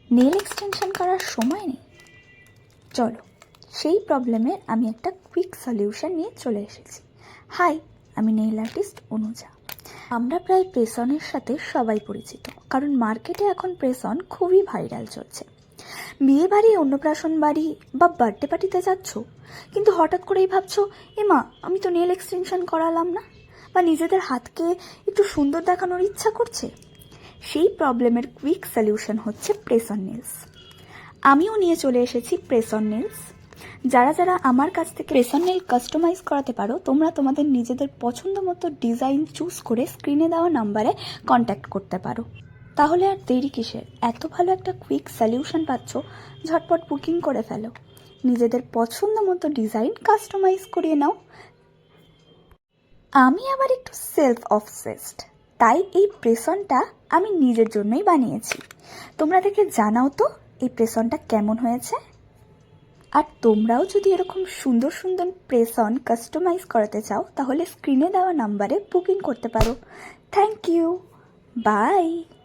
Nail extension করার সময় নেই? চলো, সেই প্রবলেমের আমি একটা কুইক সলিউশন নিয়ে চলে এসেছি। হাই, আমি নেইল আর্টিস্ট অনুজা। আমরা প্রায় প্রেসনের সাথে সবাই পরিচিত, কারণ মার্কেটে এখন প্রেসন খুবই ভাইরাল চলছে। বিয়ে বাড়ি, অন্নপ্রাশন বাড়ি বা বার্থডে পার্টিতে যাচ্ছ, কিন্তু হঠাৎ করেই ভাবছো, এমা আমি তো নেল এক্সটেনশন করালাম না, বা নিজেদের হাতকে একটু সুন্দর দেখানোর ইচ্ছা করছে। সেই প্রবলেমের কুইক সলিউশন হচ্ছে প্রেসন নেলস। আমিও নিয়ে চলে এসেছি প্রেসন নেলস। যারা যারা আমার কাছ থেকে প্রেসন নেল কাস্টমাইজ করাতে পারো, তোমরা তোমাদের নিজেদের পছন্দ মতো ডিজাইন চুজ করে স্ক্রিনে দেওয়া নাম্বারে কন্ট্যাক্ট করতে পারো। তাহলে আর দেরি কিসের? এত ভালো একটা কুইক সলিউশন পাচ্ছ, ঝটপট বুকিং করে ফেলো, নিজেদের পছন্দ মতো ডিজাইন কাস্টমাইজ করিয়ে নাও। আমি আবার একটু সেলফ অবসেসড, তাই এই প্রেসনটা আমি নিজের জন্যই বানিয়েছি। তোমরা দেখে জানাও তো এই প্রেসনটা কেমন হয়েছে। আর তোমরাও যদি এরকম সুন্দর সুন্দর প্রেসন কাস্টমাইজ করাতে চাও, তাহলে স্ক্রিনে দেওয়া নাম্বারে বুকিং করতে পারো। Thank you, by.